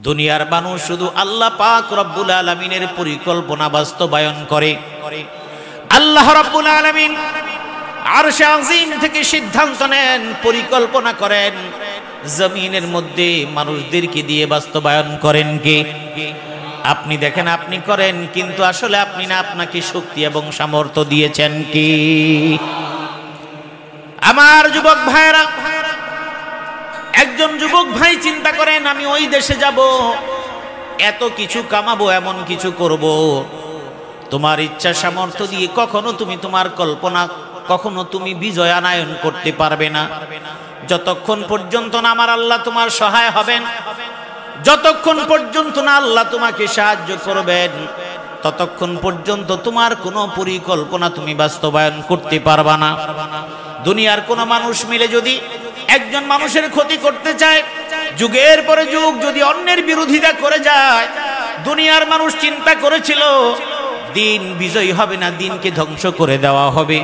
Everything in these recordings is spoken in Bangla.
দুনিয়ার মানুষ শুধু আল্লাহ পাক রব্বুল আলামিনের পরিকল্পনা বাস্তবায়ন করে। আল্লাহ রব্বুল আলামিন আরশে আজিম থেকে সিদ্ধান্ত নেন, পরিকল্পনা করেন, জমিনের মধ্যে মানুষদেরকে দিয়ে বাস্তবায়ন করেন কে? আপনি দেখেন আপনি করেন, কিন্তু আসলে আপনি না, আপনাকে শক্তি এবং সামর্থ্য দিয়েছেন কি? আমার যুবক ভাইরা, একজন যুবক ভাই চিন্তা করেন, আমি ওই দেশে যাব, এত কিছু কামাবো, এমন কিছু করব। তোমার ইচ্ছা সামর্থ্য দিয়ে কখনো তুমি তোমার কল্পনা, কখনো তুমি বিজয় আনায়ন করতে পারবে না যতক্ষণ পর্যন্ত না আমার আল্লাহ তোমার সহায় হবেন, যতক্ষণ পর্যন্ত না আল্লাহ তোমাকে সাহায্য করবেন, ততক্ষণ পর্যন্ত তোমার কোনো পরিকল্পনা তুমি বাস্তবায়ন করতে পারবা না। দুনিয়ার কোনো মানুষ মিলে যদি একজন মানুষের ক্ষতি করতে চায়, যুগের পরে যুগ যদি অন্যের বিরোধিতা করে যায়, দুনিয়ার মানুষ চিন্তা করেছিল দিন বিজয়ী হবে না, দিনকে ধ্বংস করে দেওয়া হবে।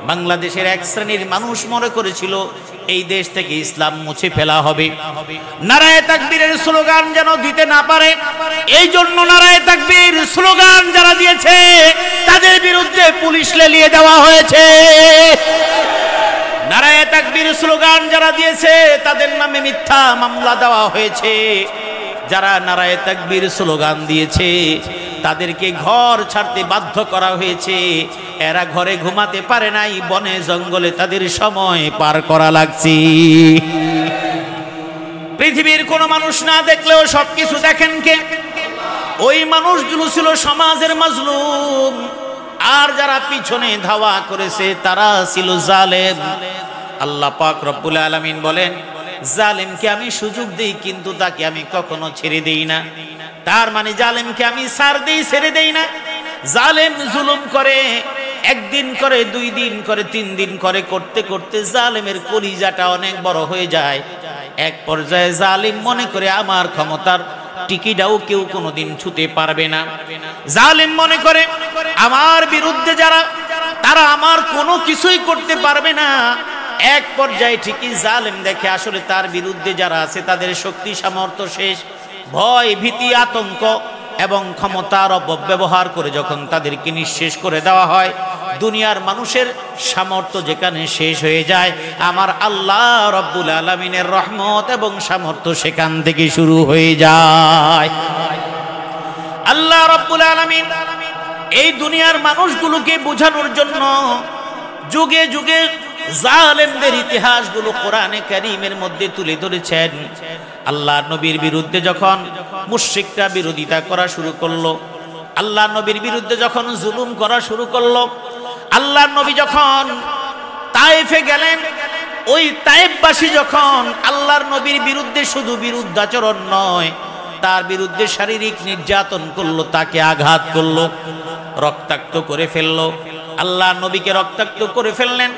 বাংলাদেশের এক শ্রেণীর মানুষ মনে করেছিল এই দেশ থেকে ইসলাম মুছে ফেলা হবে। নারায়ে তাকবীরের স্লোগান যেন দিতে না পারে, এই জন্য নারায়ে তাকবীর স্লোগান যারা দিয়েছে তাদের বিরুদ্ধে পুলিশ লেলিয়ে দেওয়া হয়েছে। নারায়ে তাকবীর স্লোগান যারা দিয়েছে তাদের নামে মিথ্যা মামলা দেওয়া হয়েছে। যারা নারায়ে তাকবীর স্লোগান দিয়েছে তাদেরকে ঘর ছাড়তে বাধ্য করা হয়েছে। এরা ঘরে ঘুমাতে পারে নাই, বনে জঙ্গলে তাদের সময় পার করা লাগছে। পৃথিবীর কোন মানুষ না দেখলেও সবকিছু দেখেন কে? ওই মানুষগুলো ছিল সমাজের মাজলুম, আর যারা পিছনে ধাওয়া করেছে তারা ছিল জালেম। আল্লাহ পাক রব্বুল আলামিন বলেন, জালেমকে আমি সুযোগ দেই, কিন্তু তাকে আমি কখনো ছেড়ে দেই না। তার মানে জালেমকে আমি ছাড় দেই, ছেড়ে দেই না। জালেম জুলুম করে, একদিন করে, 2 দিন করে, 3 দিন করে, করতে করতে জালেমের কলিজাটা অনেক বড় হয়ে যায়। এক পর্যায়ে জালিম মনে করে আমার ক্ষমতার টিকিটাও কেউ কোনোদিন ছুঁতে পারবে না। জালিম মনে করে আমার বিরুদ্ধে যারা, তারা আমার কোনো কিছুই করতে পারবে না। এক পর্যায়ে ঠিকই জালিম দেখে আসলে তার বিরুদ্ধে যারা আছে তাদের শক্তি সামর্থ্য শেষ। ভয়, ভীতি, আতঙ্ক এবং ক্ষমতার অপব্যবহার করে যখন তাদেরকে নিঃশেষ করে দেওয়া হয়, দুনিয়ার মানুষের সামর্থ্য যেখানে শেষ হয়ে যায়, আমার আল্লাহ রব্বুল আলামিনের রহমত এবং সামর্থ্য সেখান থেকে শুরু হয়ে যায়। আল্লাহ রব্বুল আলামিন এই দুনিয়ার মানুষগুলোকে বোঝানোর জন্য যুগে যুগে জালেমদের ইতিহাসগুলো কোরআনে কারীমের মধ্যে তুলে ধরেছেন। আল্লাহ নবীর বিরুদ্ধে যখন মুশরিকরা বিরোধিতা করা শুরু করলো, আল্লাহ নবীর বিরুদ্ধে যখন জুলুম করা শুরু করলো, আল্লাহ নবী যখন তায়েফে গেলেন, ওই তায়েফবাসী যখন আল্লাহর নবীর বিরুদ্ধে শুধু বিরুদ্ধাচরণ নয়, তার বিরুদ্ধে শারীরিক নির্যাতন করলো, তাকে আঘাত করলো, রক্তাক্ত করে ফেললো। আল্লাহ নবীকে রক্তাক্ত করে ফেললেন,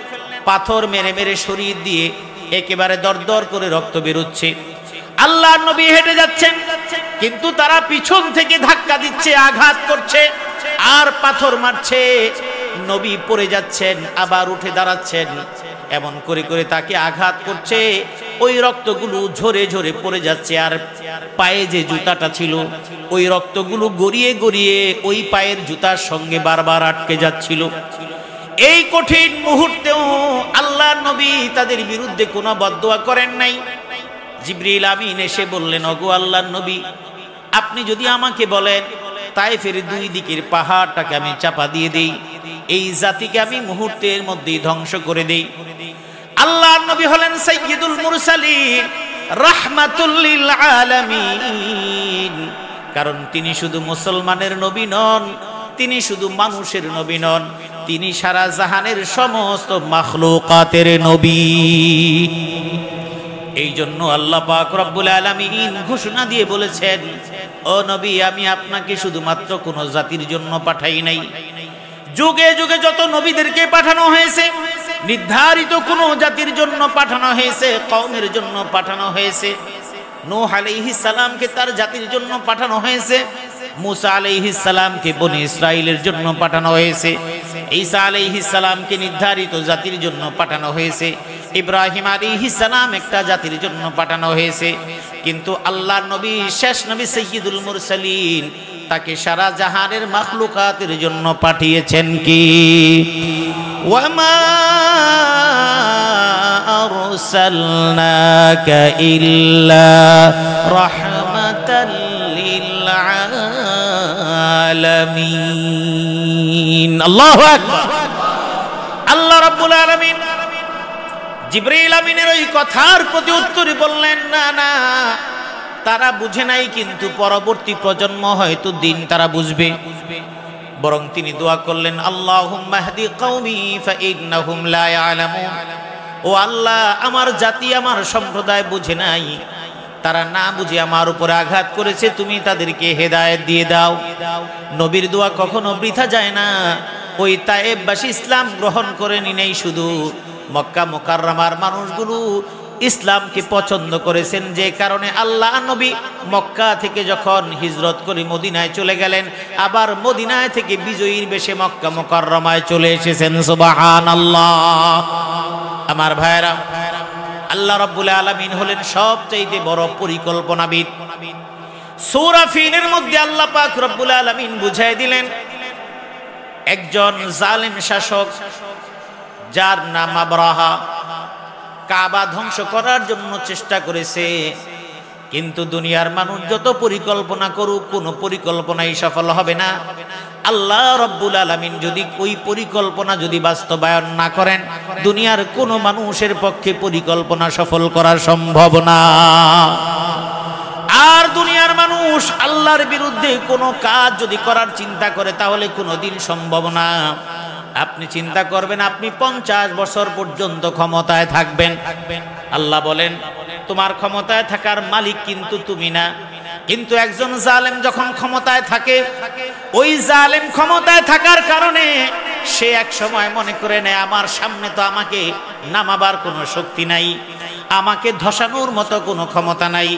পাথর মেরে মেরে শরীর দিয়ে একেবারে দরদর করে রক্ত বেরোচ্ছে। আল্লাহ নবী হেঁটে যাচ্ছেন, কিন্তু তারা পিছন থেকে ধাক্কা দিচ্ছে, আঘাত করছে আর পাথর মারছে। নবী পড়ে যাচ্ছেন, আবার উঠে দাঁড়াচ্ছেন, এমন করে করে তাকে আঘাত করছে। ওই রক্তগুলো ঝরে ঝরে পড়ে যাচ্ছে, আর পায়ে যে জুতাটা ছিল ওই রক্তগুলো গড়িয়ে গড়িয়ে ওই পায়ের জুতার সঙ্গে বারবার আটকে যাচ্ছিল। এই কঠিন মুহূর্তেও আল্লাহর নবী তাদের বিরুদ্ধে কোনো বদদোয়া করেন নাই। জিবরিল আমিন এসে বললেন, ওগো আল্লাহর নবী, আপনি যদি আমাকে বলেন তায়েফের 2 দিকের পাহাড়টাকে আমি চাপা দিয়ে দেই, এই জাতিকে আমি মুহূর্তের মধ্যেই ধ্বংস করে দেই। আল্লাহর নবী হলেন সাইয়্যিদুল মুরসালিন, রাহমাতুল লিল আলামিন। কারণ তিনি শুধু মুসলমানের নবী নন, তিনি শুধু মানুষের নবী নন, তিনি সারা জাহানের সমস্ত মাখলুকাতের নবী। এই জন্য আল্লাহ পাক রব্বুল আলামিন ঘোষণা দিয়ে বলেছেন, ও নবী, আমি আপনাকে শুধুমাত্র কোন জাতির জন্য পাঠাই নাই। যুগে যুগে যত নবীদেরকে পাঠানো হয়েছে, নির্ধারিত কোন জাতির জন্য পাঠানো হয়েছে, কওমের জন্য পাঠানো হয়েছে। নূহ আলাইহিস সালামকে তার জাতির জন্য পাঠানো হয়েছে, মুসা আলাইহিস সালামকে বনি ইসরাইলের জন্য পাঠানো হয়েছে, ঈসা আলাইহিস সালামকে নির্ধারিত জাতির জন্য পাঠানো হয়েছে। ইব্রাহিম আলাইহিস সালাম একটা জাতির জন্য পাঠানো হয়েছে, কিন্তু আল্লাহর নবী শেষ নবী সাইয়্যিদুল মুরসালিন তাকে সারা জাহানের মাখলুকাতের জন্য পাঠিয়েছেন কি ওয়ামা আরসালনাকা ইল্লা রাহমাতাল লিল আলামিন। আল্লাহু আকবার। আল্লাহ রাব্বুল আলামিন জিবরাইল আমিনের ওই কথার প্রতি উত্তরে বললেন, না না, তারা বুঝে নাই, কিন্তু পরবর্তী প্রজন্ম হয়তো দিন তারা বুঝবে। বরং তিনি দোয়া করলেন, আল্লাহুম্মা হদি কওমি ফাইন্নাহুম লা ইয়ালামুন। ও আল্লাহ, আমার জাতি আমার সম্প্রদায় বুঝে নাই, তারা না বুঝে আমার উপরে আঘাত করেছে, তুমি তাদেরকে হেদায়েত দিয়ে দাও। নবীর দোয়া কখনো বৃথা যায় না। ওই তায়েববাসী ইসলাম গ্রহণ করে নি নেই, শুধু মক্কা মুকাররমার মানুষগুলো ইসলামকে পছন্দ করেছেন, যে কারণে আল্লাহ নবী মক্কা থেকে যখন হিজরত করে মদিনায় চলে গেলেন, আবার মদিনায় থেকে বিজয়ীর বেশে মক্কা মুকাররমায় চলে এসেছেন। সুবহানাল্লাহ। আমার ভাইরা, আল্লাহ রাব্বুল আলামিন হলেন সবচেয়ে বড় পরিকল্পনাবিদ। সূরা ফিলের মধ্যে আল্লাহ পাক রব্বুল আলামিন বুঝাই দিলেন, একজন জালেম শাসক যার নাম আবরাহা কাবা ধ্বংস করার জন্য চেষ্টা করেছে, কিন্তু দুনিয়ার মানুষ যত পরিকল্পনা করুক কোনো পরিকল্পনাই সফল হবে না। আল্লাহ রাব্বুল আলামিন যদি ওই পরিকল্পনা যদি বাস্তবায়ন না করেন, দুনিয়ার কোনো মানুষের পক্ষে পরিকল্পনা সফল করা সম্ভব না। আর দুনিয়ার মানুষ আল্লাহর বিরুদ্ধে কোনো কাজ যদি করার চিন্তা করে, তাহলে কোনোদিন সম্ভব না। আপনি চিন্তা করবেন আপনি 50 বছর পর্যন্ত ক্ষমতায় থাকবেন, আল্লাহ বলেন তোমার ক্ষমতায় থাকার মালিক কিন্তু তুমি না। কিন্তু একজন জালেম যখন ক্ষমতায় থাকে, ওই জালেম ক্ষমতায় থাকার কারণে সে এক সময় মনে করে নেয় আমার সামনে তো আমাকে নামাবার কোনো শক্তি নাই, আমাকে ধসানোর মতো কোনো ক্ষমতা নাই।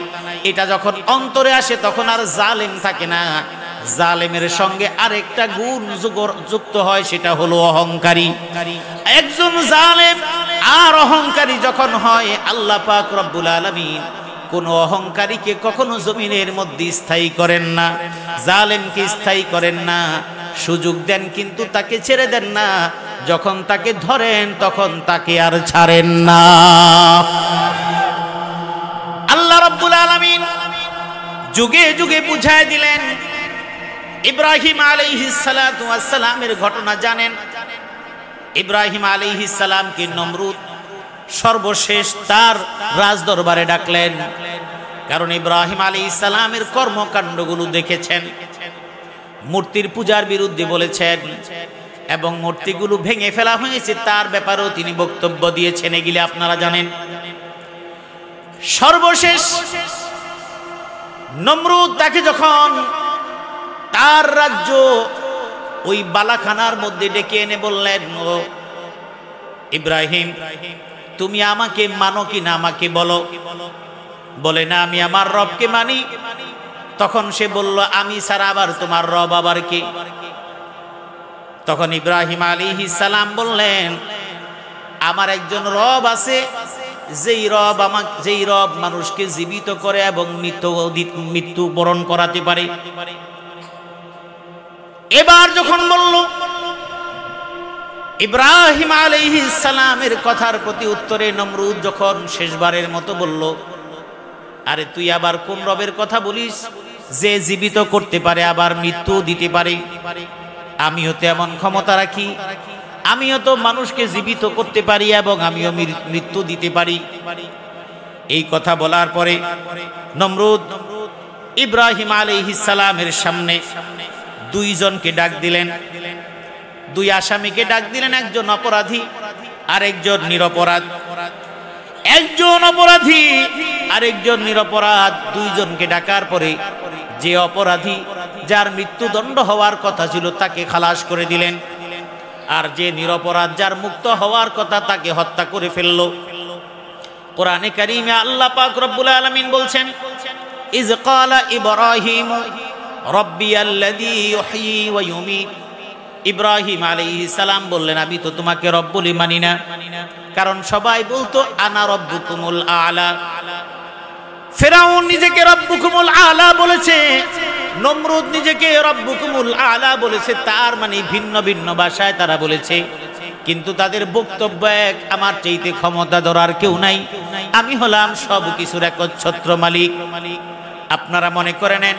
এটা যখন অন্তরে আসে তখন আর জালেম থাকে না, জালেমের সঙ্গে আরেকটা গুণ যুক্ত হয়, সেটা হলো অহংকারী। একজন জালেম আর অহংকারী যখন হয়, আল্লাহ পাক রব্বুল আলামিন কোন অহংকারীকে কখনো জমিনের মধ্যে স্থায়ী করেন না, জালেমকে স্থায়ী করেন না, সুযোগ দেন কিন্তু তাকে ছেড়ে দেন না। যখন তাকে ধরেন তখন তাকে আর ছাড়েন না। আল্লাহ রাব্বুল আলামিন যুগে যুগে বুঝায় দিলেন। ইব্রাহিম আলাইহিস সালাতু ওয়াস সালামের ঘটনা জানেন। ইব্রাহিম আলাইহিস সালামকে নমরুদ সর্বশেষ তার রাজদরবারে ডাকলেন, কারণ ইব্রাহিম আলাইহিস সালামের কর্মকাণ্ডগুলো দেখেছেন। মূর্তির পূজার বিরুদ্ধে বলেছেন এবং মূর্তিগুলো ভেঙে ফেলা হয়েছে তার ব্যাপারেও তিনি বক্তব্য দিয়েছেন, এগুলি আপনারা জানেন। সর্বশেষ নমরুদ তাকে যখন তার রাজ্য ওই বালাখানার মধ্যে ডেকে এনে বললেন, ও ইব্রাহিম, তুমি আমাকে মানো কি না আমাকে বলো। বলে না, আমি আমার রবকে মানি। তখন সে বলল, আমি ছাড়া আবার তোমার রব আবার কে? তখন ইব্রাহিম আলাইহিস সালাম বললেন, আমার একজন রব আছে, যেই রব মানুষকে জীবিত করে এবং মৃত্যু বরণ করাতে পারে। এবার যখন বলল, ইব্রাহিম আলাইহিস সালামের কথার প্রতি উত্তরে নমরুদ যখন শেষবারের মতো বলল, আরে তুই আবার কোন রবের কথা বলিস যে জীবিত করতে পারে আবার মৃত্যু দিতে পারে? আমিও তো এমন ক্ষমতা রাখি, আমিও তো মানুষকে জীবিত করতে পারি এবং আমিও মৃত্যু দিতে পারি। এই কথা বলার পরে নমরুদ ইব্রাহিম আলাইহিস সালামের সামনে দুইজনকে ডাক দিলেন, দুই আসামিকে ডাক দিলেন, একজন অপরাধী আর একজন নিরপরাধ। একজন অপরাধী আর একজন নিরপরাধ, দুইজনকে ডাকার পরে যে অপরাধী যার মৃত্যুদণ্ড হওয়ার কথা ছিল তাকে খালাস করে দিলেন, আর যে নিরপরাধ যার মুক্ত হওয়ার কথা তাকে হত্যা করে ফেলল। কোরআনে কারীমে আল্লাহ পাক রব্বুল আলামিন বলছেন, ইয ক্বালা ইব্রাহিম রব্বিয়াল্লাযী ইউহয়ী ওয়া ইউমীত। ইব্রাহিম আলাইহিস সালাম বললেন, আমি তো তোমাকে রব বলে মানি না, কারণ সবাই বলতো আনা রব্বুকুমুল আলা। ফেরাউন নিজেকে রব্বুকুমুল আলা বলেছে, নমরুদ নিজেকে রব্বুকুমুল আলা বলেছে, তার মানে ভিন্ন ভিন্ন ভাষায় তারা বলেছে, কিন্তু তাদের বক্তব্য এক, আমার চাইতে ক্ষমতা ধরার কেউ নাই, আমি হলাম সব কিছুর একচ্ছত্র মালিক। আপনারা মনে করে নেন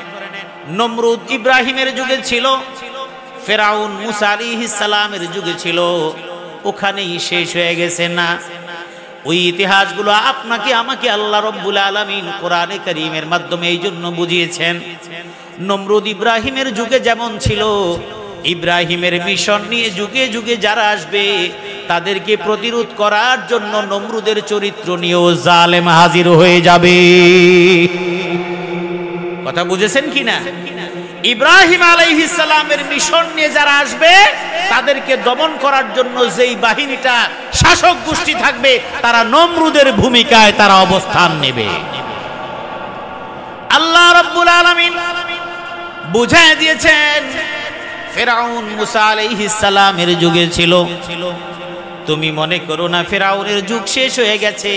নমরুদ ইব্রাহিমের যুগে ছিল, ফেরাউন মুসা আলাইহিস সালামের যুগে ছিল, ওখানেই শেষ হয়ে গেছে না? ওই ইতিহাসগুলো আপনাকে আমাকে আল্লাহ রাব্বুল আলামিন কোরআনে কারীমের মাধ্যমে এই জন্য বুঝিয়েছেন। নমরুদ ইব্রাহিমের যুগে যেমন ছিল, ইব্রাহিমের মিশন নিয়ে যুগে যুগে যারা আসবে তাদেরকে প্রতিরোধ করার জন্য নমরুদের চরিত্র নিয়েও জালেম হাজির হয়ে যাবে। কথা বুঝেছেন কিনা? ইব্রাহিম আলাইহিস সালামের মিশন নিয়ে যারা আসবে তাদেরকে দমন করার জন্য যেই বাহিনীটা শাসক গোষ্ঠী থাকবে তারা নমরুদের ভূমিকায় তারা অবস্থান নেবে। আল্লাহ রাব্বুল আলামিন বুঝায় দিয়েছেন, ফেরাউন মুসা আলাইহিস সালামের যুগে ছিল, তুমি মনে করো না ফেরাউনের যুগ শেষ হয়ে গেছে।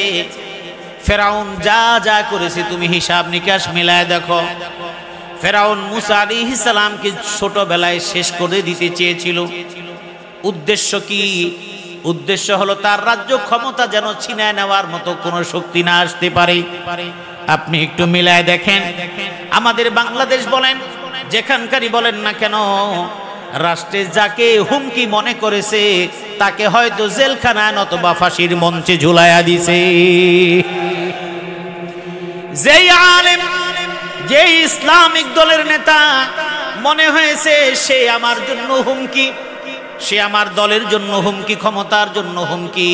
ফেরাউন যা যা করেছে তুমি হিসাব নিকাশ মিলায় দেখো। ফেরাউন মুসা আলাইহিস সালামকে ছোটবেলায় শেষ করে দিতে চেয়েছিল। উদ্দেশ্য কি? উদ্দেশ্য হলো তার রাজ্য ক্ষমতা যেন ছিনায় নেওয়ার মতো কোনো শক্তি না আসতে পারে। আপনি একটু মিলায় দেখেন, আমাদের বাংলাদেশ বলেন, যেখানকারই বলেন না কেন, রাষ্ট্রে যাকে হুমকি মনে করেছে তাকে হয়তো জেলখানায় নতুবা ফাঁসির মঞ্চে ঝুলাইয়া দিছে। যেই আলেম, যে ইসলামিক দলের নেতা মনে হয়েছে সে আমার জন্য হুমকি, সে আমার দলের জন্য হুমকি, ক্ষমতার জন্য হুমকি,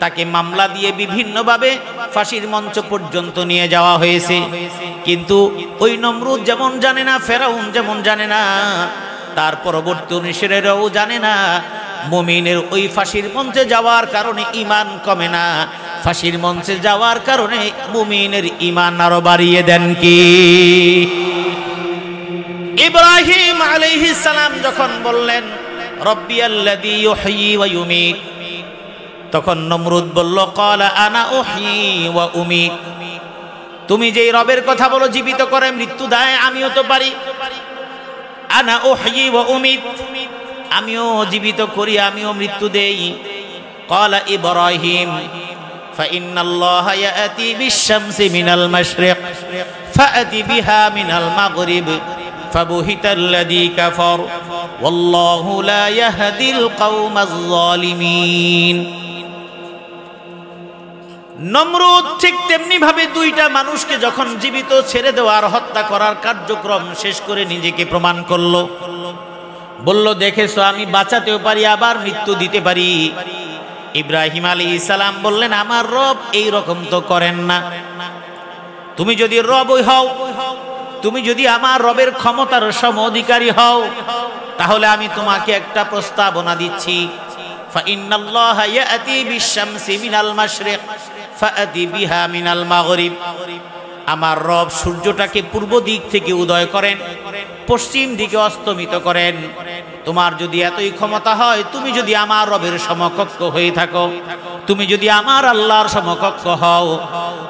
তাকে মামলা দিয়ে বিভিন্নভাবে ফাঁসির মঞ্চ পর্যন্ত নিয়ে যাওয়া হয়েছে। কিন্তু ওই নমরুদ যেমন জানে না, ফেরাউন যেমন জানে না, তার পরবর্তী অনুসারীরাও জানে না, মুমিনের ওই ফাঁসির মঞ্চে যাওয়ার কারণে ঈমান কমে না, ফাঁসির মঞ্চে যাওয়ার কারণে মুমিনের ঈমান আরো বাড়িয়ে দেন কি? ইব্রাহিম আলাইহিস সালাম যখন বললেন রব্বিয়াল্লাযী ইউহয়ী ওয়া ইউমীত, তখন নমরুদ বলল ক্বালা আনা উহয়ী ওয়া উমীত, তুমি যেই রবের কথা বলো জীবিত করে মৃত্যু দেয়, আমিও তো পারি। আনা উহয়ী ওয়া উমীত, আমিও জীবিত করি, আমিও মৃত্যু দেই। ক্বালা ইব্রাহিম ফাইন্নাল্লাহা ইয়াতি বিশ-শামসি মিনাল মাশরিক ফাআতি বিহা মিনাল মাগরিব ফাবুহিতাল্লাযী কাফার ওয়াল্লাহু লা ইয়াহদিল কওমাজ যালিমিন। নমরুদ ঠিক তেমনি ভাবে দুইটা মানুষকে যখন জীবিত ছেড়ে দেওয়ার, হত্যা করার কার্যক্রম শেষ করে নিজেকে প্রমাণ করলো, বলল দেখেছো আমি বাঁচাতেও পারি আবার মৃত্যু দিতে পারি। ইব্রাহিম আলাইহিস সালাম বললেন আমার রব এই রকম তো করেন না, তুমি যদি রবই হও, তুমি যদি আমার রবের ক্ষমতার সম অধিকারী হও, তাহলে আমি তোমাকে একটা প্রস্তাবনা দিচ্ছি। ফাইন্নাল্লাহা ইয়াতি বিশ-শামসি মিনাল মাশরিক ফাআতি বিহা মিনাল মাগরিব, আমার রব সূর্যটাকে পূর্ব দিক থেকে উদয় করেন, পশ্চিম দিকে অস্তমিত করেন। তোমার যদি এতই ক্ষমতা হয়, তুমি যদি আমার রবের সমকক্ষ হয়ে থাকো, তুমি যদি আমার আল্লাহর সমকক্ষ হও,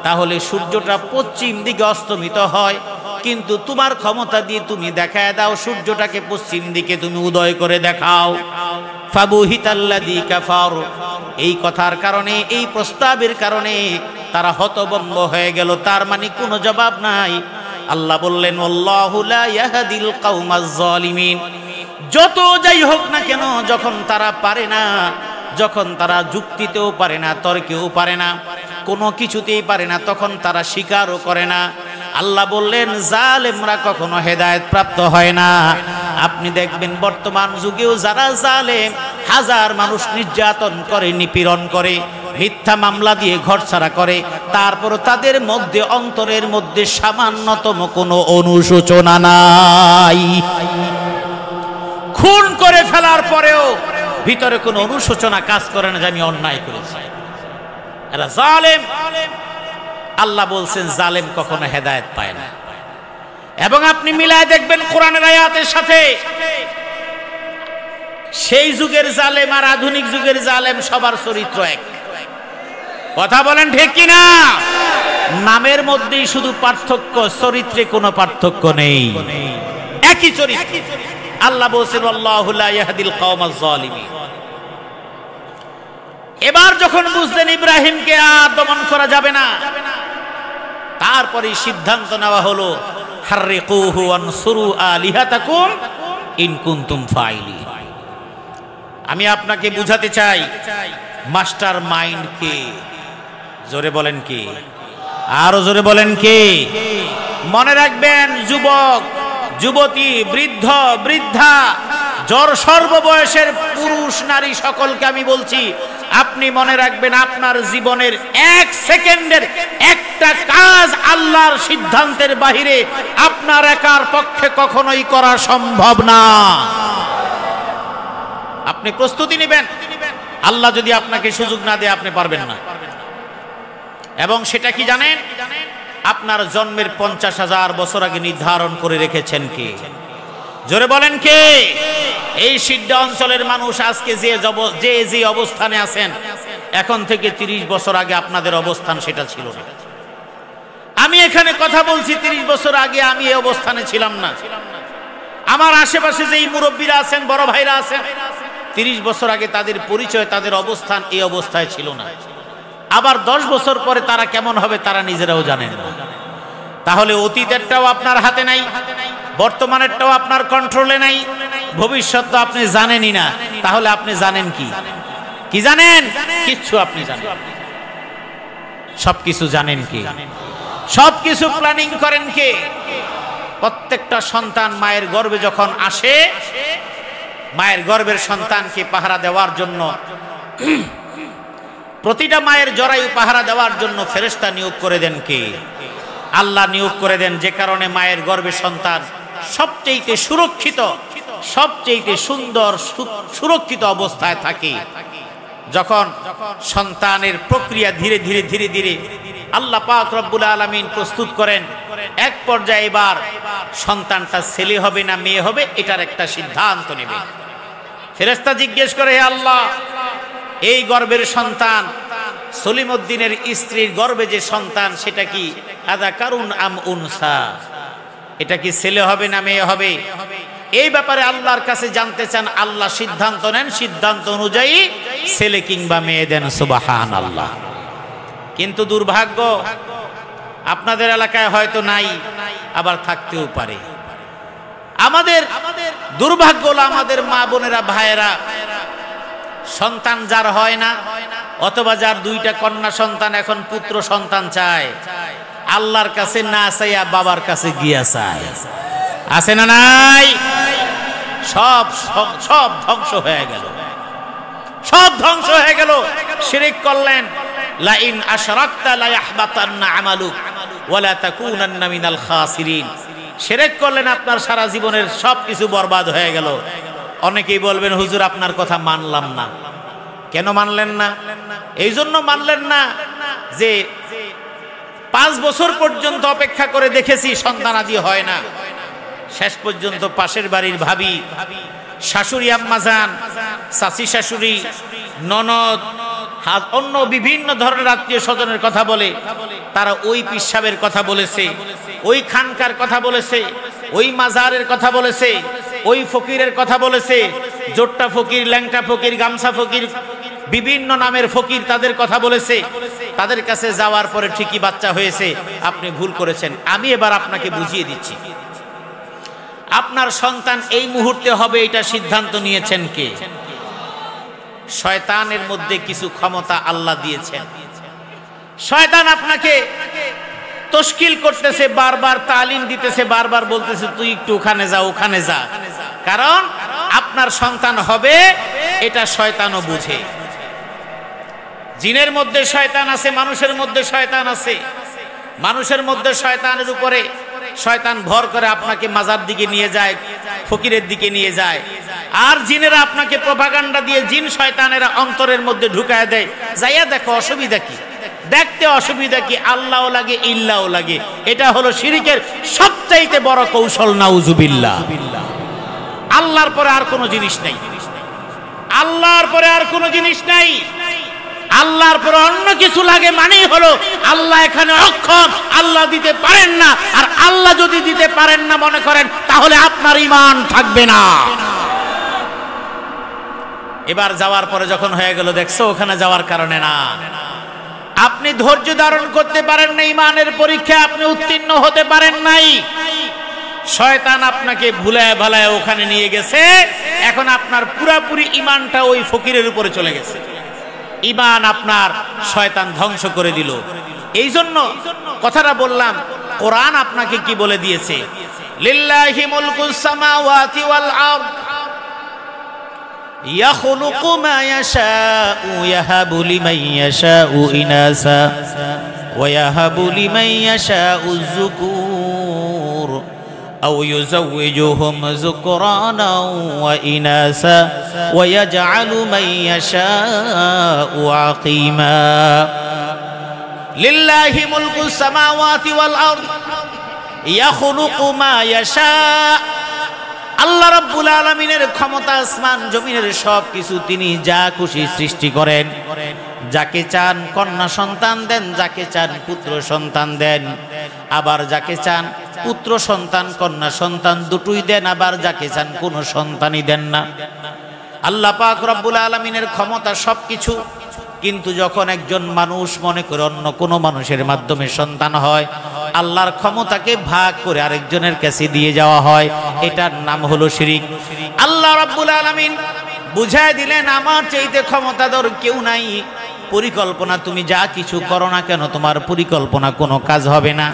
তাহলে সূর্যটা পশ্চিম দিকে অস্তমিত হয়, কিন্তু তোমার ক্ষমতা দিয়ে তুমি দেখায় দাও সূর্যটাকে পশ্চিম দিকে তুমি উদয় করে দেখাও। ফাবুহিতাল্লাযী কাফার, এই কথার কারণে, এই প্রস্তাবের কারণে তারা হতভম্ব হয়ে গেল, তার মানে কোনো জবাব নাই। আল্লাহ বললেন আল্লাহু লা ইয়াহদিল কওমাজ যালিমিন, যত যাই হোক না কেন, যখন তারা পারে না, যখন তারা যুক্তিতেও পারে না, তর্কেও পারে না, কোনো কিছুতেই পারে না, তখন তারা স্বীকারও করে না। আল্লাহ বললেন জালেমরা কখনো হেদায়েত প্রাপ্ত হয় না। আপনি দেখবেন বর্তমান যুগেও যারা জালেম, হাজার মানুষ নির্যাতন করে, নিপীড়ন করে, মিথ্যা মামলা দিয়ে ঘরছাড়া করে, তারপর তাদের মধ্যে, অন্তরের মধ্যে সামান্যতম কোনো অনুশোচনা নাই। খুন করে ফেলার পরেও ভিতরে কোনো অনুশোচনা কাজ করে না যে আমি অন্যায় করেছি। এরা জালেম। আল্লাহ বলছেন জালেম কখনো হেদায়েত পায় না। এবং আপনি মিলায় দেখবেন কোরআনের আয়াতের সাথে, সেই যুগের জালেম আর আধুনিক যুগের জালেম সবার চরিত্র এক। কথা বলেন ঠিক কিনা? নামের মধ্যেই শুধু পার্থক্য, চরিত্রে কোনো পার্থক্য নেই, একই চরিত্র। আল্লাহ বলেছেন আল্লাহু লা ইয়াহদিল কওমাজ জালিমিন। এবার যখন বুঝলেন ইব্রাহিমকে আর দমন করা যাবে না, তারপরে সিদ্ধান্ত নেওয়া হলো হাররিকুহু ওয়ানসুরু আলিহাতাকুম ইন কুনতুম ফাইলিন। আমি আপনাকে বুঝাতে চাই মাস্টার মাইন্ড কে। জোরে বলেন কে? আরো জোরে বলেন কে? মনে রাখবেন যুবক, যুবতী, বৃদ্ধ, বৃদ্ধা, জড় সর্ববয়সের পুরুষ নারী সকলকে আমি বলছি, আপনি মনে রাখবেন আপনার জীবনের এক সেকেন্ডের একটা কাজ আল্লাহর সিদ্ধান্তের বাহিরে আপনার একার পক্ষে কখনোই করা সম্ভব না। আপনি প্রস্তুতি নেবেন, আল্লাহ যদি আপনাকে সুযোগ না দেয় আপনি পারবেন না। এবং সেটা কি জানেন? আপনার জন্মের 50,000 বছর আগে নির্ধারণ করে রেখেছেন কে? জোরে বলেন কে? এই সিদ্ধ অঞ্চলের মানুষ আজকে যে অবস্থানে আছেন, এখন থেকে 30 বছর আগে আপনাদের অবস্থান সেটা ছিল না। আমি এখানে কথা বলছি, 30 বছর আগে আমি এই অবস্থানে ছিলাম না। আমার আশেপাশে যেই মুরব্বীরা আছেন, বড় ভাইরা আছেন, 30 বছর আগে তাদের পরিচয়, তাদের অবস্থান এই অবস্থায় ছিল না। আবার 10 বছর পরে তারা কেমন হবে তারা নিজেরাও জানেন না। তাহলে অতীতেরটাও আপনার হাতে নাই, বর্তমানেরটাও আপনার কন্ট্রোলে নাই, ভবিষ্যৎ তো আপনি জানেনই না। তাহলে আপনি জানেন কি? কি জানেন? কিচ্ছু আপনি জানেন। সবকিছু জানেন কি? সবকিছু প্ল্যানিং করেন কে? প্রত্যেকটা সন্তান মায়ের গর্ভে যখন আসে, মায়ের গর্ভের সন্তানকে পাহারা দেওয়ার জন্য, প্রতিটা মায়ের জরায়ু পাহারা দেওয়ার জন্য ফেরেশতা নিয়োগ করে দেন কে? আল্লাহ নিয়োগ করে দেন। যে কারণে মায়ের গর্ভে সন্তান সবচেয়ে সুরক্ষিত, সবচেয়ে সুন্দর সুরক্ষিত অবস্থায় থাকে। যখন সন্তানের প্রক্রিয়া ধীরে ধীরে ধীরে ধীরে আল্লাহ পাক রব্বুল আলামিন প্রস্তুত করেন, এক পর্যায়ে এবার সন্তানটা ছেলে হবে না মেয়ে হবে এটার একটা সিদ্ধান্ত নেবে। ফেরেশতা জিজ্ঞেস করে, হে আল্লাহ, এই গর্ভের সন্তান সলিমউদ্দিনের স্ত্রীর গর্ভে যে সন্তান সেটা কি আযাকারুন আম উনসা, এটা কি ছেলে হবে না মেয়ে হবে? এই ব্যাপারে আল্লাহর কাছে জানতে চান। আল্লাহ সিদ্ধান্ত নেন, সিদ্ধান্ত অনুযায়ী ছেলে কিংবা মেয়ে দেন। সুবহানাল্লাহ। কিন্তু দুর্ভাগ্য, আপনাদের এলাকায় হয়তো নাই, আবার থাকতেও পারে। আমাদের দুর্ভাগ্য হলো আমাদের মা বোনেরা, ভাইয়েরা, সন্তান যার হয় না, অথবা যার 2টা কন্যা সন্তান, এখন পুত্র সন্তান চায়, আল্লাহর কাছে না চাইয়া বাবার কাছে গিয়া চায়। আছে না নাই? সব সব ধ্বংস হয়ে গেল, সব ধ্বংস হয়ে গেল। শিরক করলেন, লা ইন আশরাকতা লা ইয়াহবাতান্না আমালুক ওয়া লা তাকুনান্না মিনাল খাসিরিন। শিরক করলেন, আপনার সারা জীবনের সবকিছু বরবাদ হয়ে গেল। অনেকেই বলবেন, হুজুর আপনার কথা মানলাম না। কেন মানলেন না? এই জন্য মানলেন না যে 5 বছর পর্যন্ত অপেক্ষা করে দেখেছি সন্তানাদি হয় না। শেষ পর্যন্ত পাশের বাড়ির ভাবি, শাশুড়ি আম্মাজান, চাচি শাশুড়ি, ননদ, অন্য বিভিন্ন ধরনের আত্মীয় স্বজনের কথা বলে, তারা ওই পিসাবের কথা বলেছে, ওই খানকার কথা বলেছে, ওই মাজারের কথা বলেছে, ওই ফকিরের কথা বলেছে, জোট্টা ফকির, ল্যাংটা ফকির, গামছা ফকির, বিভিন্ন নামের ফকির, তাদের কথা বলেছে। তাদের কাছে যাওয়ার পরে ঠিকই বাচ্চা হয়েছে। আপনি ভুল করেছেন। আমি এবার আপনাকে বুঝিয়ে দিচ্ছি, আপনার সন্তান এই মুহূর্তে হবে এটা সিদ্ধান্ত নিয়েছেন কে? শয়তানের মধ্যে কিছু ক্ষমতা আল্লাহ দিয়েছেন। শয়তান আপনাকে তশকিল করতেছে, বারবার তালিম দিতেছে, বারবার বলতেছে তুই একটু ওখানে যা, ওখানে যা। কারণ আপনার সন্তান হবে এটা শয়তানও বুঝে। জিনের মধ্যে শয়তান আছে, মানুষের মধ্যে শয়তান আছে। মানুষের মধ্যে শয়তানের উপরে শয়তান ভর করে আপনাকে মাজার দিকে নিয়ে যায়, ফকিরের দিকে নিয়ে যায়। আর জিনেরা আপনাকে প্রোপাগান্ডা দিয়ে, জিন শয়তানেরা অন্তরের মধ্যে ঢুকায় দেয়, যাইয়া দেখো অসুবিধা কি, দেখতে অসুবিধা কি, আল্লাহও লাগে ইল্লাহও লাগে। এটা হলো শিরকের সবচাইতে বড় কৌশল। নাউজুবিল্লাহ। আল্লাহর পরে আর কোনো জিনিস নেই। আল্লাহর পরে আর কোনো জিনিস নাই, আল্লাহর পরে অন্য কিছু লাগে মানেই হলো আল্লাহ এখানে অক্ষম, আল্লাহ দিতে পারেন না। আর আল্লাহ যদি দিতে পারেন না মনে করেন, তাহলে আপনার ঈমান থাকবে না। এবার যাওয়ার পরে যখন হয়ে গেল, দেখছো ওখানে যাওয়ার কারণে না, আপনি ধৈর্য ধারণ করতে পারেন না, ঈমানের পরীক্ষায় আপনি উত্তীর্ণ হতে পারেন নাই। শয়তান আপনাকে ভুলায় ভালায় ওখানে নিয়ে গেছে, এখন আপনার পুরাপুরি ঈমানটা ওই ফকিরের উপরে চলে গেছে। ঈমান আপনার শয়তান ধ্বংস করে দিল। এই জন্য কথাটা বললাম, কোরআন আপনাকে কি বলে দিয়েছে, লিল্লাহি মুলকুস সামাওয়াতি ওয়াল আরদ ইয়াখলুকু মা ইয়াশাউ ইয়াহাবু লিমান ইয়াশাউ ইনাসা ওয়া ইয়াহাবু লিমান ইয়াশাউ যুকুর আও ইউযাওয়িজুহুম যুকরানা ওয়া ইনাসা ওয়া ইয়াজআলু মান ইয়াশাউ আকিমা। লিল্লাহি মুলকুস সামাওয়াতি ওয়াল আরদ ইয়াখলুকু মা ইয়াশা। আল্লাহ রাব্বুল আলামিনের ক্ষমতা আসমান জমিনের সব কিছু, তিনি যা খুশি সৃষ্টি করেন। যাকে চান কন্যা সন্তান দেন, যাকে চান পুত্র সন্তান দেন, আবার যাকে চান পুত্র সন্তান কন্যা সন্তান দুটোই দেন, আবার যাকে চান কোনো সন্তানই দেন না। আল্লাহ পাক রব্বুল আলামিনের ক্ষমতা সবকিছু। কিন্তু যখন একজন মানুষ মনে করে অন্য কোনো মানুষের মাধ্যমে সন্তান হয়, আল্লাহর ক্ষমতাকে ভাগ করে আরেকজনের কাছে দিয়ে যাওয়া হয়, এটার নাম হলো শিরিক। আল্লাহ রাব্বুল আলামিন বুঝায় দিলেন, আমার চাইতে ক্ষমতাধর কেউ নাই। পরিকল্পনা তুমি যা কিছু করো না কেন, তোমার পরিকল্পনা কোনো কাজ হবে না।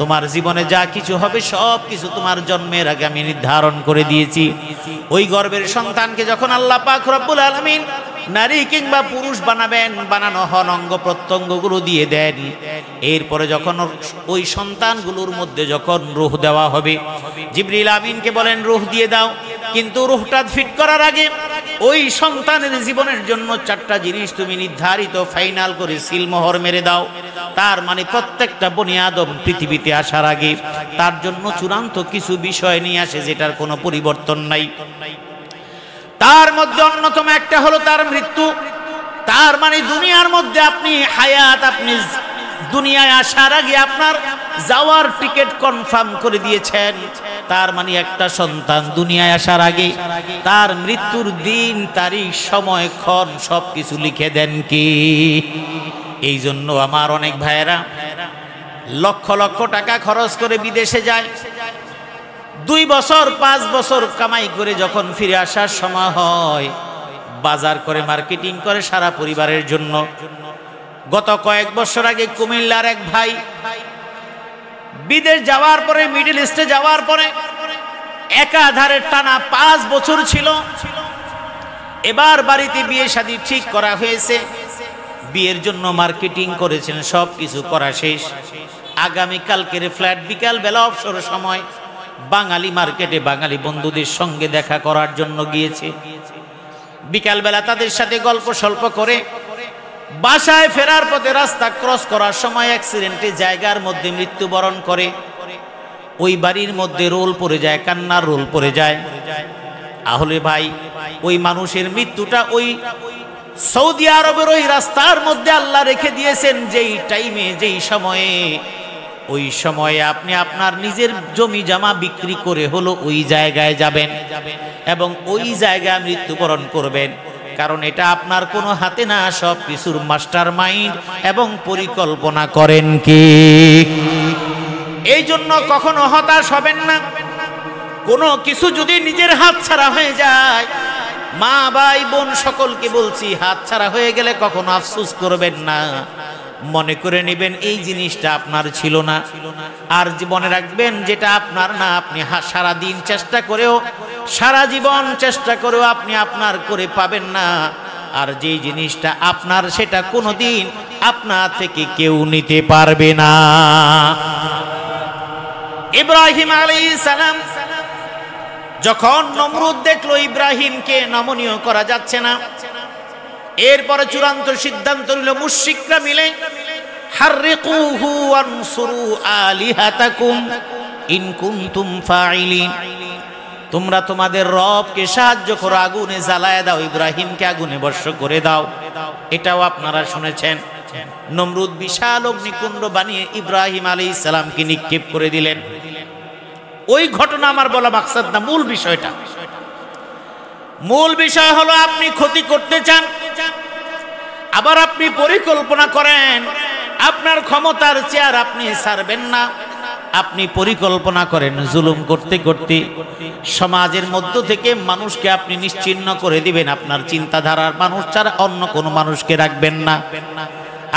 তোমার জীবনে যা কিছু হবে সব কিছু তোমার জন্মের আগে আমি নির্ধারণ করে দিয়েছি। ওই গর্ভের সন্তানকে যখন আল্লাহ পাক রব্বুল আলামিন নারী কিংবা পুরুষ বানাবেন, বানানো হন অঙ্গ প্রত্যঙ্গগুলো দিয়ে দেন। এরপরে যখন ওই সন্তানগুলোর মধ্যে যখন রূহ দেওয়া হবে, জিবরিল আমিনকে বলেন রূহ দিয়ে দাও। কিন্তু রূহটা ফিট করার আগে ওই সন্তানের জীবনের জন্য 4টা জিনিস তুমি নির্ধারিত ফাইনাল করে সিলমোহর মেরে দাও। তার মানে প্রত্যেকটা বনি আদম পৃথিবীতে আসার আগে তার জন্য চূড়ান্ত কিছু বিষয় নিয়ে আসে, যেটার কোনো পরিবর্তন নাই। তার মধ্যে অন্যতম একটা হলো তার মৃত্যু। তার মানে দুনিয়ার মধ্যে আপনি হায়াত, আপনি দুনিয়ায় আসার আগে আপনার যাওয়ার টিকিট কনফার্ম করে দিয়েছেন। তার মানে একটা সন্তান দুনিয়ায় আসার আগে তার মৃত্যুর দিন, তারিখ, সময়, ক্ষণ সবকিছু লিখে দেন কি। এই জন্য আমার অনেক ভাইয়েরা লক্ষ লক্ষ টাকা খরচ করে বিদেশে যায়, 2 বছর 5 বছর কামাই করে যখন ফিরে আসার সময় হয়, বাজার করে মার্কেটিং করে সারা পরিবারের জন্য। গত কয়েক বছর আগে কুমিল্লার এক ভাই বিদেশ যাওয়ার পরে, মিডল ইস্টে যাওয়ার পরে একাধারে টানা 5 বছর ছিল। এবার বাড়িতে বিয়ে শাদী ঠিক করা হয়েছে, বিয়ের জন্য মার্কেটিং করেছেন, সব কিছু করা শেষ। আগামীকালকের ফ্ল্যাট বিকাল বেলা অবসর সময় বাঙালি মার্কেটে বাঙালি বন্ধুদের সঙ্গে দেখা করার জন্য গিয়েছে। বিকালবেলা তাদের সাথে গল্প স্বল্প করে বাসায় ফেরার পথে রাস্তা ক্রস করার সময় অ্যাক্সিডেন্টে জায়গার মধ্যে মৃত্যুবরণ করে। ওই বাড়ির মধ্যে রোল পড়ে যায়, কান্নার রোল পড়ে যায়। তাহলে ভাই ওই মানুষের মৃত্যুটা ওই সৌদি আরবের ওই রাস্তার মধ্যে আল্লাহ রেখে দিয়েছেন। যেই টাইমে, যেই সময়ে, ওই সময়ে আপনি আপনার নিজের জমি জমা বিক্রি করে হলো ওই জায়গায় যাবেন এবং ওই জায়গায় মৃত্যুবরণ করবেন। কারণ এটা আপনার কোনো হাতে না, সব কিছুর মাস্টার মাইন্ড এবং পরিকল্পনা করেন কি। এই জন্য কখনো হতাশ হবেন না। কোনো কিছু যদি নিজের হাত ছাড়া হয়ে যায়, মা ভাই বোন সকলকে বলছি, হাত ছাড়া হয়ে গেলে কখনো আফসোস করবেন না। মনে করে নেবেন এই জিনিসটা আপনার ছিল না। আর জীবনে রাখবেন যেটা আপনার না, আপনি সারা দিন চেষ্টা করেও, সারা জীবন চেষ্টা করেও আপনি আপনার করে পাবেন না। আর যেই জিনিসটা আপনার, সেটা কোনোদিন আপনার থেকে কেউ নিতে পারবে না। ইব্রাহিম আলাইহিস সালাম যখন নমরুদ দেখলো ইব্রাহিমকে নমনীয় করা যাচ্ছে না, এরপরে চূড়ান্ত সিদ্ধান্ত নিল মুশরিকরা মিলে হাররিকুহু ওয়ানসুরু আলিহাতাকুম ইন কুনতুম ফাইলিন, তোমরা তোমাদের রবকে সাহায্য করো, আগুনে জ্বালায় দাও, ইব্রাহিমকে আগুনে বর্ষ করে দাও। এটাও আপনারা শুনেছেন। নমরুদ বিশাল অগ্নিকুণ্ড বানিয়ে ইব্রাহিম আলাইহিস সালামকে নিক্ষেপ করে দিলেন। ওই ঘটনা আমার বলা মাকসাদ না, মূল বিষয়টা। মূল বিষয় হলো আপনি ক্ষতি করতে চান, আবার আপনি পরিকল্পনা করেন, আপনার ক্ষমতার চেয়ার আপনি ছাড়বেন না, আপনি পরিকল্পনা করেন জুলুম করতে করতে সমাজের মধ্য থেকে মানুষকে আপনি নিশ্চিহ্ন করে দিবেন, আপনার চিন্তাধারার মানুষ ছাড়া অন্য কোনো মানুষকে রাখবেন না।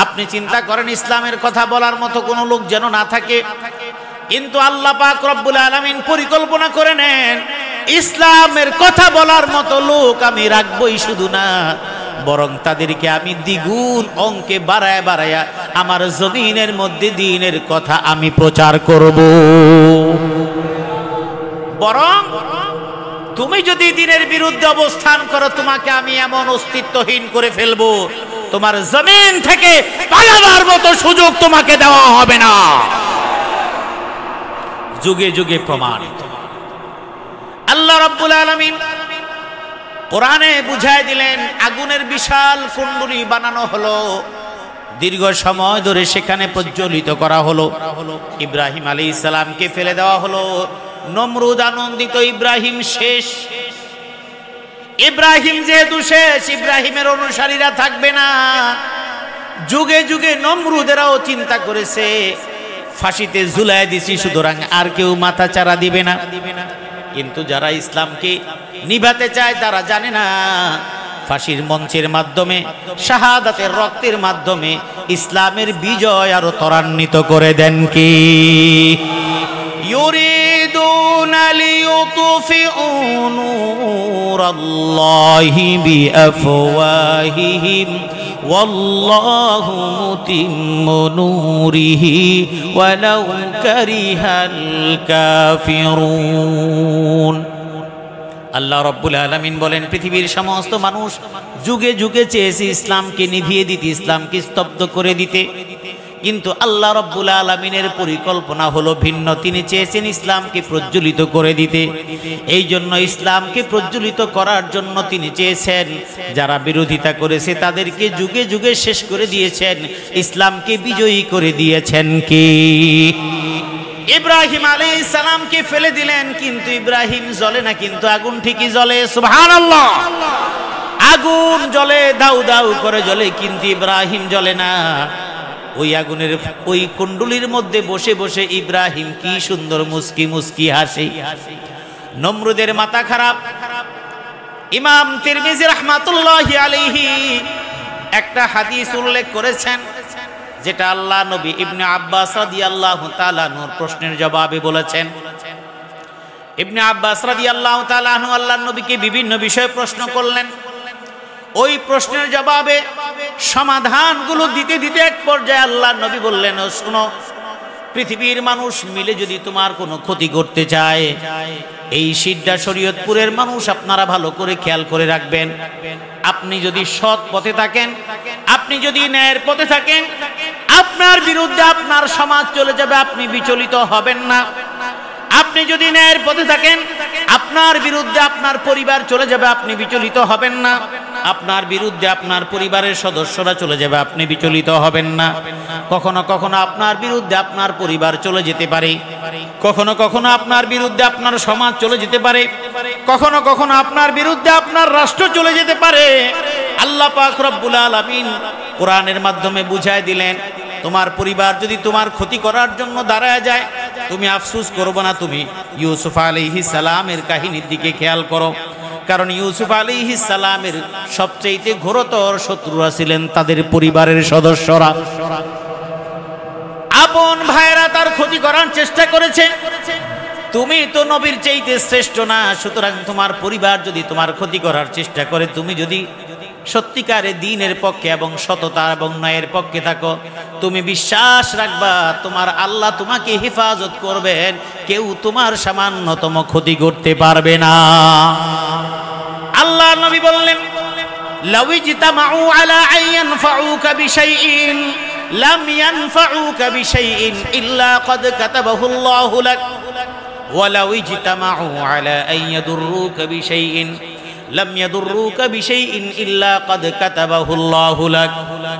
আপনি চিন্তা করেন ইসলামের কথা বলার মতো কোনো লোক যেন না থাকে, কিন্তু আল্লাহ পাক রব্বুল আলামিন পরিকল্পনা করে নেন ইসলামের কথা বলার মতো লোক আমি রাখবই, শুধু না বরং তাদেরকে আমি দ্বিগুণ অঙ্কে বাড়ায় বাড়ায়া আমার জমিনের মধ্যে দ্বীনের কথা আমি প্রচার করব। বরং তুমি যদি দ্বীনের বিরুদ্ধে অবস্থান করো, তোমাকে আমি এমন অস্তিত্বহীন করে ফেলবো, তোমার জমিন থেকে পালাবার মতো সুযোগ তোমাকে দেওয়া হবে না। যুগে যুগে প্রমাণিত। আল্লাহ রাব্বুল আলামিন কোরআনে বুঝায় দিলেন, আগুনের বিশাল কুণ্ডলী বানানো হলো, দীর্ঘ সময় ধরে সেখানে প্রজ্বলিত করা হলো, ইব্রাহিম আলাইহিস সালামকে ফেলে দেওয়া হলো। নমরুদ আনন্দিত, ইব্রাহিম শেষ। ইব্রাহিম যেহেতু শেষ, ইব্রাহিমের অনুসারীরা থাকবে না। যুগে যুগে নমরুদেরাও চিন্তা করেছে ফাঁসিতে ঝুলাই দিছি, সুতরাং আর কেউ মাথা চারা দিবে না। কিন্তু যারা ইসলামকে নিভাতে চায় তারা জানে না ফাঁসির মঞ্চের মাধ্যমে, শাহাদাতের রক্তের মাধ্যমে ইসলামের বিজয় আরো ত্বরান্বিত করে দেন কি। ইউরিদুনা লিইউতফিউ নূরাল্লাহি বিআফওয়াহিহিম ওয়াল্লাহু মুতিম্মু নূরিহি ওয়ালাউ কারিহাল কাফিরুন। আল্লাহ রাব্বুল আলামিন বলেন, পৃথিবীর সমস্ত মানুষ যুগে যুগে চেয়েছে ইসলামকে নিভিয়ে দিতে, ইসলামকে স্তব্ধ করে দিতে, কিন্তু আল্লাহ রাব্বুল আলামিনের পরিকল্পনা হলো ভিন্ন। তিনি চেয়েছেন ইসলামকে প্রজ্বলিত করে দিতে। এই জন্য ইসলামকে প্রজ্বলিত করার জন্য তিনি চেয়েছেন যারা বিরোধিতা করেছে তাদেরকে যুগে যুগে শেষ করে দিয়েছেন, ইসলামকে বিজয়ী করে দিয়েছেন কি। ইব্রাহিম আলাইহিস সালামকে ফেলে দিলেন, কিন্তু ইব্রাহিম জ্বলে না, কিন্তু আগুন ঠিকই জ্বলে। সুবহানাল্লাহ। আগুন জ্বলে, দাউ দাউ করে জ্বলে, কিন্তু ইব্রাহিম জ্বলে না। ওই আগুনের ওই কুণ্ডলীর মধ্যে বসে বসে ইব্রাহিম কি সুন্দর মুস্কি মুস্কি হাসে। নমরুদের মাথা খারাপ। ইমাম তিরমিজি রাহমাতুল্লাহি আলাইহি একটা হাদিস উল্লেখ করেছেন, যেটা আল্লাহ নবী ইবনে আব্বাস রাদিয়াল্লাহু তাআলা আনহুর প্রশ্নের জবাবে বলেছেন। ইবনে আব্বাস রাদিয়াল্লাহু তাআলা আনহু আল্লাহর নবীকে বিভিন্ন বিষয়ে প্রশ্ন করলেন। ওই প্রশ্নের জবাবে সমাধানগুলো দিতে দিতে এক পর্যায়ে আল্লাহর নবী বললেন, শোনো, পৃথিবীর মানুষ মিলে যদি তোমার কোনো ক্ষতি করতে চায়, এই সিদ্ধা শরীয়তপুরের মানুষ আপনারা ভালো করে খেয়াল করে রাখবেন, আপনি যদি সৎ পথে থাকেন, আপনি যদি ন্যায়ের পথে থাকেন, আপনার বিরুদ্ধে আপনার সমাজ চলে যাবে, আপনি বিচলিত হবেন না। আপনি যদি ন্যায়ের পথে থাকেন, আপনার বিরুদ্ধে আপনার পরিবার চলে যাবে, আপনি বিচলিত হবেন না। আপনার বিরুদ্ধে আপনার পরিবারের সদস্যরা চলে যাবে, আপনি বিচলিত হবেন না। কখনো কখনো আপনার বিরুদ্ধে আপনার পরিবার চলে যেতে পারে, কখনো কখনো আপনার বিরুদ্ধে আপনার সমাজ চলে যেতে পারে, কখনো কখনো আপনার বিরুদ্ধে আপনার রাষ্ট্র চলে যেতে পারে। আল্লাহ পাক রব্বুল আলামিন কোরআনের মাধ্যমে বুঝায় দিলেন, তোমার পরিবার যদি তোমার ক্ষতি করার জন্য দাঁড়ায় যায়, তুমি আফসোস করবে না। তুমি ইউসুফ আলাইহিস সালামের কাহিনীর দিকে খেয়াল করো, কারণ ইউসুফ আলাইহিস সালামের সবচেয়ে ঘোরতর শত্রুরা ছিলেন তাদের পরিবারের সদস্যরা। আপন ভাইরা তার ক্ষতি করার চেষ্টা করেছে। তুমি তো নবীর চাইতে শ্রেষ্ঠ না, সুতরাং তোমার পরিবার যদি তোমার ক্ষতি করার চেষ্টা করে, তুমি যদি সত্যিকারে দ্বীনের পক্ষে এবং সততা এবং ন্যায়ের পক্ষে থাকো, তুমি বিশ্বাস রাখবা তোমার আল্লাহ তোমাকে হেফাজত করবেন, কেউ তোমার সামান্যতম ক্ষতি করতে পারবে না। আল্লাহ নবী বললেন, লাউ ইজতামাউ আলা আন ইয়ানফাউকা বিশাইইন লাম ইয়ানফাউকা বিশাইইন ইল্লা ক্বাদ কাতাবাহু আল্লাহু লাক ওয়ালাউ ইজতামাউ আলা আন ইয়াদুররুকা বিশাইইন লাম ইয়াদুররুকা বিশাইইন ইল্লা ক্বাদ কাতাবাহু আল্লাহু লাক।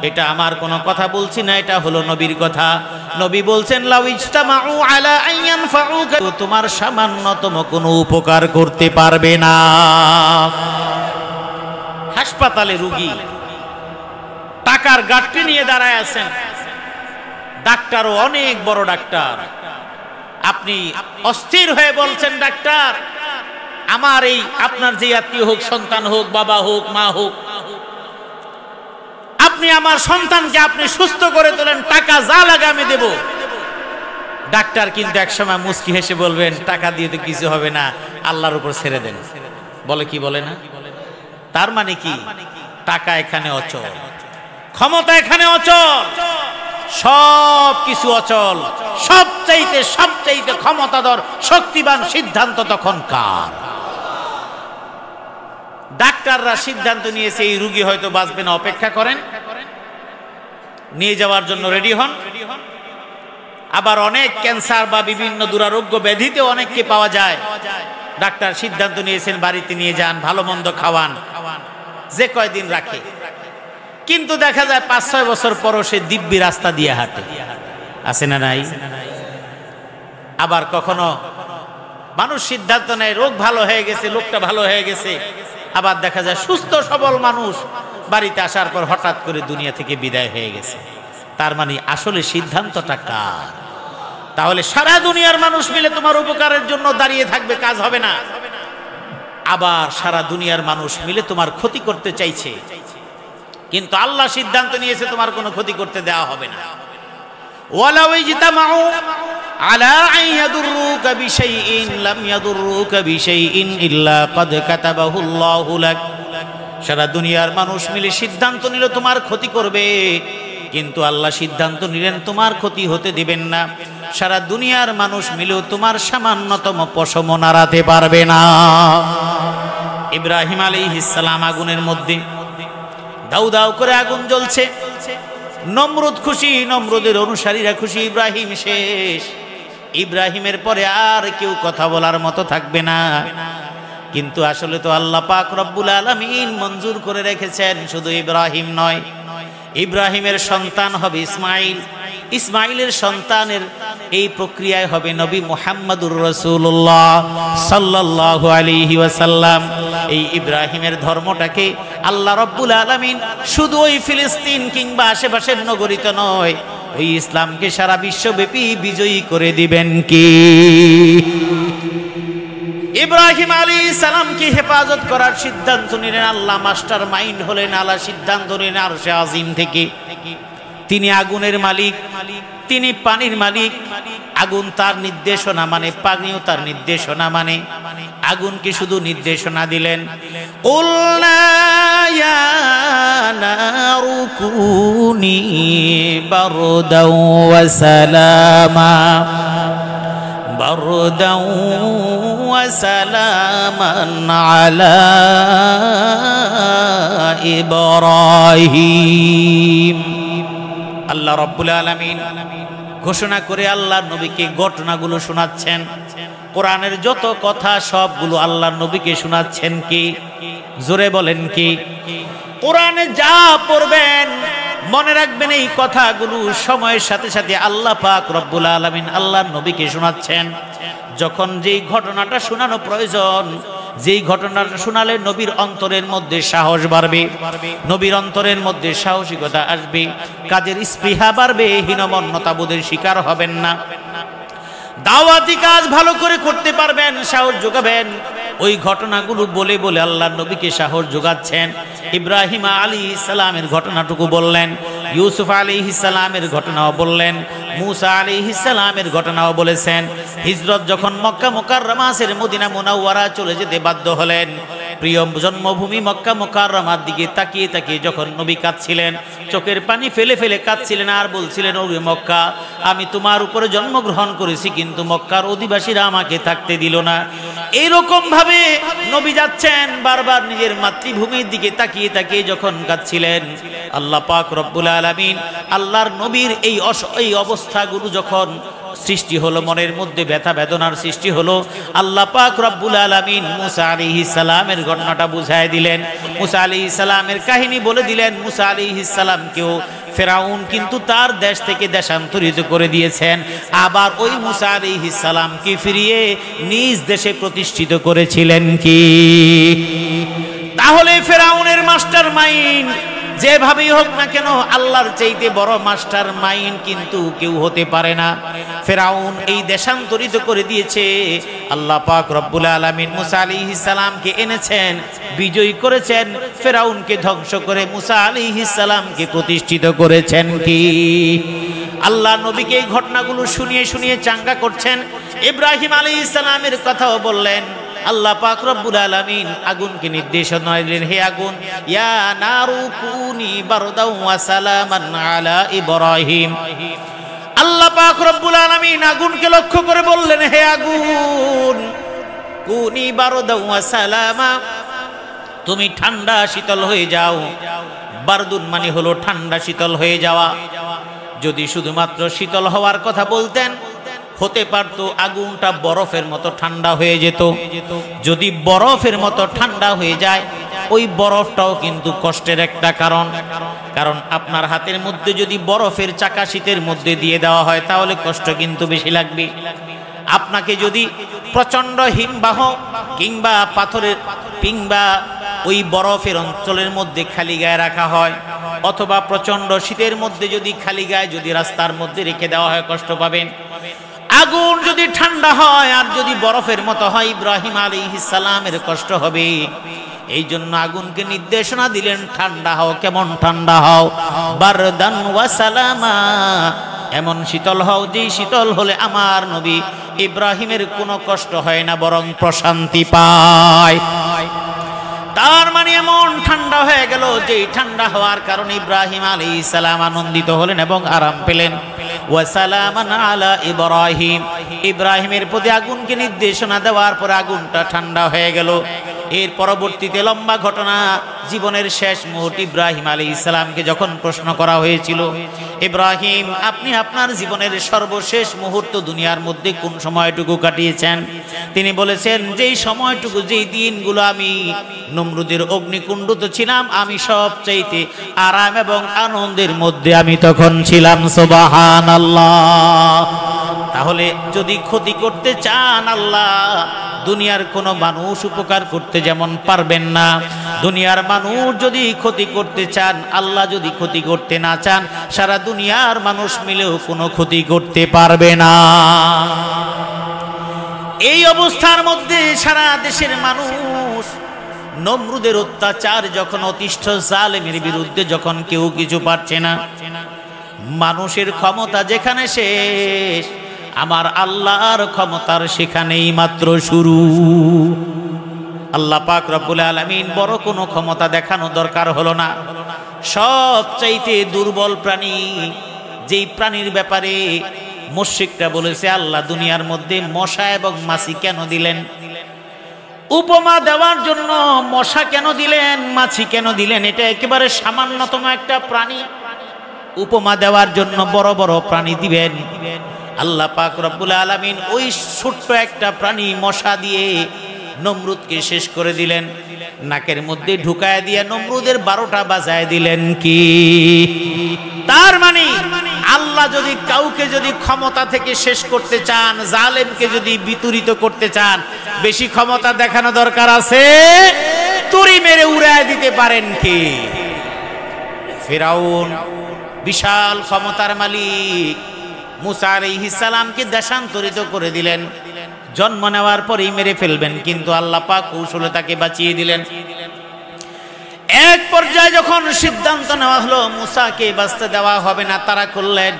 এটা আমার কোনো কথা বলছি না, এটা হলো নবীর কথা। নবী বলছেন লাউ ইজতামাউ আলা আন ইয়ানফাউকা, তোমার সামান্যতম কোনো উপকার করতে পারবে না। হাসপাতালে রোগী টাকার গাঁটটি নিয়ে দাঁড়ায় আছেন, ডাক্তারও অনেক বড় ডাক্তার, আপনি অস্থির হয়ে বলছেন ডাক্তার আমার এই আপনার যে আত্মীয় হোক, সন্তান হোক, বাবা হোক, মা হোক, আপনি আমার সন্তানকে আপনি সুস্থ করে তোলেন, টাকা যা লাগে আমি দেব। ডাক্তার কিন্তু একসময় মুস্কি হেসে বলবেন টাকা দিয়ে তো কিছু হবে না, আল্লাহর উপর ছেড়ে দেন। বলে কি বলে না? তার মানে কি? টাকা এখানে অচল, ক্ষমতা এখানে অচল, সব কিছু অচল। সবচাইতে ক্ষমতাধর শক্তিবান সিদ্ধান্ত তখন কার? ডাক্তাররা সিদ্ধান্ত নিয়েছে এই রোগী হয়তো বাঁচবে না, অপেক্ষা করেন, নিয়ে যাওয়ার জন্য রেডি হন। আবার অনেক ক্যান্সার বা বিভিন্ন দুরারোগ্য ব্যাধিতে অনেককে পাওয়া যায়। ডাক্তার সিদ্ধান্ত নিয়েছেন বাড়িতে নিয়ে যান, ভালো মন্দ খাওয়ান, যে কয়দিন রাখে। কিন্তু দেখা যায় ৫-৬ বছর পরও সে দিব্যি রাস্তা দিয়ে হাঁটে, আছে না নাই? আবার কখনো মানুষ সিদ্ধান্ত নেয় রোগ ভালো হয়ে গেছে, লোকটা ভালো হয়ে গেছে, আবার দেখা যায় সুস্থ সবল মানুষ বাড়িতে আসার পর হঠাৎ করে দুনিয়া থেকে বিদায় হয়ে গেছে। তার মানে আসলে সিদ্ধান্তটা কার? তাহলে সারা দুনিয়ার মানুষ মিলে তোমার উপকারের জন্য দাঁড়িয়ে থাকবে, কাজ হবে না। আবার সারা দুনিয়ার মানুষ মিলে তোমার ক্ষতি করতে চাইছে, কিন্তু আল্লাহ সিদ্ধান্ত নিয়েছে তোমার কোনো ক্ষতি করতে দেওয়া হবে না। ওয়ালাউ ইজতামাউ আলা আন ইয়াদুররুকা বিশাইইন লাম ইয়াদুররুকা বিশাইইন ইল্লা ক্বাদ কাতাবাহু আল্লাহু লাক। সারা দুনিয়ার মানুষ মিলে সিদ্ধান্ত নিল তোমার ক্ষতি করবে, কিন্তু আল্লাহ সিদ্ধান্ত নিলেন তোমার ক্ষতি হতে দিবেন না। সারা দুনিয়ার মানুষ মিলেও তোমার সামান্যতম পশম নাড়াতে পারবে না। ইব্রাহিম আলাইহিস সালাম আগুনের মধ্যে দাউ দাউ করে আগুন জ্বলছে, নমরুদ খুশি, নমরুদের অনুসারীরা খুশি, ইব্রাহিম শেষ। ইব্রাহিমের পরে আর কেউ কথা বলার মতো থাকবে না। কিন্তু আসলে তো আল্লাহ পাক রব্বুল আলামিন মঞ্জুর করে রেখেছেন শুধু ইব্রাহিম নয়, ইব্রাহিমের সন্তান হবে ইসমাইল, ইসমাইলের সন্তানের এই প্রক্রিয়ায় হবে নবী মুহাম্মদুর রাসূলুল্লাহ সাল্লাল্লাহু আলাইহি ওয়াসাল্লাম। এই ইব্রাহিমের ধর্মটাকে আল্লাহ রব্বুল আলামিন শুধু ওই ফিলিস্তিন কিংবা আশেপাশের নগরীতে নয়, ওই ইসলামকে সারা বিশ্বব্যাপী বিজয়ী করে দিবেন কি? ইব্রাহিম আলাইহিস সালামকে হেফাজত করার সিদ্ধান্ত নিলেন আল্লাহ, মাস্টার মাইন্ড হলেন আল্লাহ, সিদ্ধান্ত নিলেন আরশে আজিম থেকে। তিনি আগুনের মালিক, তিনি পানির মালিক। আগুন তার নির্দেশনা মানে, পানিও তার নির্দেশনা মানে। আগুনকে শুধু নির্দেশনা দিলেন, কুলনা ইয়া নারু কুনি বারদাও ওয়া সালামা বারদাও ওয়া সালামান আলা ইব্রাহিম। আল্লাহ রাব্বুল আলামিন ঘোষণা করে আল্লাহর নবীকে ঘটনাগুলো শোনাচ্ছেন। কোরআনের যত কথা সবগুলো আল্লাহর নবীকে শোনাচ্ছেন কি? জোরে বলেন কি? কোরআনে যা পড়বেন মনে রাখবেন এই কথাগুলো সময়ের সাথে সাথে আল্লাহ পাক রব্বুল আলামিন আল্লাহর নবীকে শোনাচ্ছেন। যখন যেই ঘটনাটা শোনানো প্রয়োজন, যেই ঘটনাটা শোনালে নবীর অন্তরের মধ্যে সাহস বাড়বে, নবীর অন্তরের মধ্যে সাহসিকতা আসবে, কাজের স্পৃহা বাড়বে, হীনমন্যতাবোধের শিকার হবেন না, দাওয়াতি কাজ ভালো করে করতে পারবেন, সাহস যোগাবেন। ওই ঘটনাগুলো বলে বলে আল্লাহর নবীকে সাহস যোগাচ্ছেন। ইব্রাহিম আলাইহিস সালামের ঘটনাটুকু বললেন, ইউসুফ আলাইহিস সালামের ঘটনাও বললেন, মুসা আলাইহিস সালামের ঘটনাও বলেছেন। হিজরত যখন মক্কা মুকাররমা ছেড়ে মদিনা মুনাওয়ারা চলে যেতে বাধ্য হলেন, প্রিয় জন্মভূমি মক্কা মুকাররমার দিকে তাকিয়ে তাকিয়ে যখন নবী কাঁদছিলেন, চোখের পানি ফেলে ফেলে কাঁদছিলেন আর বলছিলেন, ও মক্কা, আমি তোমার উপরে জন্মগ্রহণ করেছি কিন্তু মক্কার অধিবাসীরা আমাকে থাকতে দিল না। এইরকম ভাবে নবী যাচ্ছেন বারবার নিজের মাতৃভূমির দিকে তাকিয়ে তাকিয়ে যখন কাঁদছিলেন, আল্লাহ পাক রব্বুল আলামিন আল্লাহর নবীর এই অবস্থাগুলো যখন সৃষ্টি হলো, মনের মধ্যে ব্যথা বেদনার সৃষ্টি হলো। আল্লাহ পাক রব্বুল আলামিন মুসা আলাইহিস সালামের ঘটনাটা বুঝায় দিলেন, মুসা আলাইহিস সালামের কাহিনী বলে দিলেন। মুসা আলাইহিস সালামকেও ফেরাউন কিন্তু তার দেশ থেকে দেশান্তরিত করে দিয়েছেন, আবার ওই মুসা আলাইহিস সালামকে ফিরিয়ে নিজ দেশে প্রতিষ্ঠিত করেছিলেন কি? তাহলে ফেরাউনের মাস্টার মাইন্ড যেভাবেই হোক না কেন, আল্লাহর চাইতে বড় মাস্টার মাইন্ড কিন্তু কেউ হতে পারে না। ফেরাউন এই দেশান্তরিত করে দিয়েছে, আল্লাহ পাক রব্বুল আলামিন মুসা আলাইহিস সালামকে এনেছেন, বিজয়ী করেছেন, ফেরাউনকে ধ্বংস করে মুসা আলাইহিস সালামকে প্রতিষ্ঠিত করেছেন কি? আল্লাহ নবীকে এই ঘটনাগুলো শুনিয়ে শুনিয়ে চাঙ্গা করছেন। ইব্রাহিম আলাইহিস সালামের কথাও বললেন। আল্লাহ পাক রব্বুল আলামিন আগুনকে নির্দেশনা দিলেন, হে আগুন, ইয়া নারু কুনি বারদাও ওয়া সালামান আলা ইব্রাহিম। আল্লাহ পাক রব্বুল আলামিন আগুনকে লক্ষ্য করে বললেন, হে আগুন, কুনি বারদাও ওয়া সালামা, তুমি ঠান্ডা শীতল হয়ে যাও। বারদুন মানে হলো ঠান্ডা শীতল হয়ে যাওয়া। যদি শুধুমাত্র শীতল হওয়ার কথা বলতেন, হতে পারতো আগুনটা বরফের মতো ঠান্ডা হয়ে যেত। যদি বরফের মতো ঠান্ডা হয়ে যায়, ওই বরফটাও কিন্তু কষ্টের একটা কারণ। কারণ আপনার হাতের মধ্যে যদি বরফের চাকা শীতের মধ্যে দিয়ে দেওয়া হয়, তাহলে কষ্ট কিন্তু বেশি লাগবে। আপনাকে যদি প্রচন্ড হিমবাহ কিংবা পাথরের কিংবা ওই বরফের অঞ্চলের মধ্যে খালি গায়ে রাখা হয়, অথবা প্রচন্ড শীতের মধ্যে যদি খালি গায়ে যদি রাস্তার মধ্যে রেখে দেওয়া হয়, কষ্ট পাবেন। আগুন যদি ঠান্ডা হয় আর যদি বরফের মতো হয়, ইব্রাহিম আলাইহিস সালামের কষ্ট হবে। এই জন্য আগুনকে নির্দেশনা দিলেন, ঠান্ডা হও। কেমন ঠান্ডা হও? বারদান ওয়া সালামা, এমন শীতল হও যে শীতল হলে আমার নবী ইব্রাহিমের কোনো কষ্ট হয় না, বরং প্রশান্তি পায়। তার মানে এমন ঠান্ডা হয়ে গেল যে ঠান্ডা হওয়ার কারণে ইব্রাহিম আলাইহিস সালাম আনন্দিত হলেন এবং আরাম পেলেন। ওয়া সালামান আলা ইব্রাহিম, ইব্রাহিমের প্রতি আগুনকে নির্দেশনা দেওয়ার পর আগুনটা ঠান্ডা হয়ে গেল। এর পরবর্তীতে লম্বা ঘটনা, জীবনের শেষ মুহূর্তে ইব্রাহিম আলাইহিস সালামকে যখন প্রশ্ন করা হয়েছিল, ইব্রাহিম, আপনি আপনার জীবনের সর্বশেষ মুহূর্ত দুনিয়ার মধ্যে কোন সময়টুকু কাটিয়েছেন? তিনি বলেছেন, যেই সময়টুকু, যেই দিনগুলো আমি নমরুদের অগ্নিকুণ্ডতে ছিলাম, আমি সবচাইতে আরাম এবং আনন্দের মধ্যে আমি তখন ছিলাম। সুবহানাল্লাহ। তাহলে যদি ক্ষতি করতে চান আল্লাহ, দুনিয়ার কোনো মানুষ উপকার করতে যেমন পারবেন না, দুনিয়ার মানুষ যদি ক্ষতি করতে চান, আল্লাহ যদি ক্ষতি করতে না চান, সারা দুনিয়ার মানুষ মিলেও কোনো ক্ষতি করতে পারবে না। এই অবস্থার মধ্যে সারা দেশের মানুষ নমরুদের অত্যাচার যখন অতিষ্ঠ, জালেমের বিরুদ্ধে যখন কেউ কিছু পারছে না, মানুষের ক্ষমতা যেখানে শেষ, আমার আল্লাহর ক্ষমতার সেখানেই মাত্র শুরু। আল্লাহ পাক রব্বুল আলামিন বড় কোনো ক্ষমতা দেখানো দরকার হলো না। সবচাইতে দুর্বল প্রাণী, যেই প্রাণীর ব্যাপারে মুশরিকরা বলেছে, আল্লাহ দুনিয়ার মধ্যে মশা এবং মাছি কেন দিলেন? উপমা দেওয়ার জন্য মশা কেন দিলেন, মাছি কেন দিলেন? এটা একেবারে সামান্যতম একটা প্রাণী। উপমা দেওয়ার জন্য বড় বড় প্রাণী দিবেন? আল্লাহ পাক রব্বুল আলামিন ওই ছোট্ট একটা প্রাণী মশা দিয়ে নমরুদকে শেষ করে দিলেন। নাকের মধ্যে ঢুকায় দিয়ে নমরুদের 12টা বাজায় দিলেন কি? তার মানে আল্লাহ যদি কাউকে যদি ক্ষমতা থেকে শেষ করতে চান, জালেমকে যদি বিতুরিত করতে চান, বেশি ক্ষমতা দেখানো দরকার আছে? তুড়ি মেরে উড়ায় দিতে পারেন কি? ফিরাউন বিশাল ক্ষমতার মালিক, মুসা আলাইহিস সালামকে দেশান্তরিত করে দিলেন। জন্ম নেওয়ার পরেই মেরে ফেলবেন, কিন্তু আল্লাহ পাক কৌশলে তাকে বাঁচিয়ে দিলেন। এক পর্যায়ে যখন সিদ্ধান্ত নেওয়া হলো মুসাকে বাঁচতে দেওয়া হবে না, তারা করলেন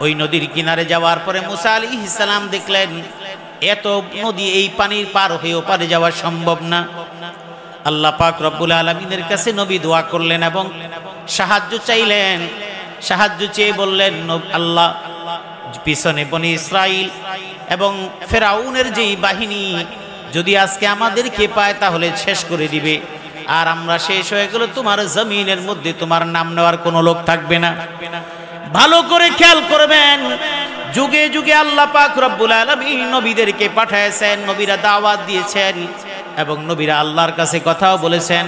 ওই নদীর কিনারে যাওয়ার পরে মুসা আলাইহিস সালাম দেখলেন এত নদী, এই পানির পার হয়ে ওপারে যাওয়া সম্ভব না। আল্লাহ পাক রব্বুল আলামিনের কাছে নবী দোয়া করলেন এবং সাহায্য চাইলেন। সাহায্য চেয়ে বললেন, আল্লাহ, পিছনে বনি ইসরাইল এবং ফেরাউনের যেই বাহিনী যদি আজকে আমাদেরকে পায় তাহলে শেষ করে দিবে, আর আমরা শেষ হয়ে গেলে তোমার জমিনের মধ্যে তোমার নাম নেওয়ার কোনো লোক থাকবে না। ভালো করে খেয়াল করবেন, যুগে যুগে আল্লাহ পাক রব্বুল আলামিন নবীদেরকে পাঠিয়েছেন, নবীরা দাওয়াত দিয়েছেন এবং নবীরা আল্লাহর কাছে কথাও বলেছেন।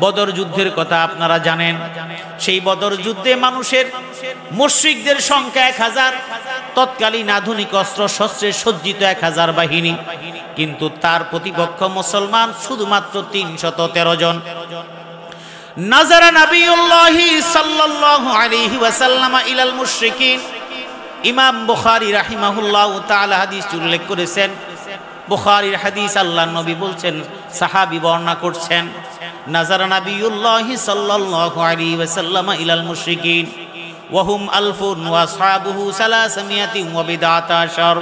বদর যুদ্ধের কথা আপনারা জানেন। সেই বদর যুদ্ধে মানুষের মুশরিকদের সংখ্যা 1000, তৎকালীন আধুনিক অস্ত্র শস্ত্রে সজ্জিত 1000 বাহিনী, কিন্তু তার প্রতিপক্ষ মুসলমান শুধুমাত্র 313 জন। নাজারা নবিয়ুল্লাহি সাল্লাল্লাহু আলাইহি ওয়াসাল্লাম ইলাল মুশরিকিন। ইমাম বুখারী রাহিমাহুল্লাহু তাআলা হাদিস উল্লেখ করেছেন। বুখারীর হাদিস, আল্লাহর নবী বলছেন, সাহাবী বর্ণনা করছেন, নাজারা নবিয়ুল্লাহি সাল্লাল্লাহু আলাইহি ওয়াসাল্লাম ইলাল মুশরিকিন ওয়া হুম আলফুন ওয়া আসহাবুহু 317।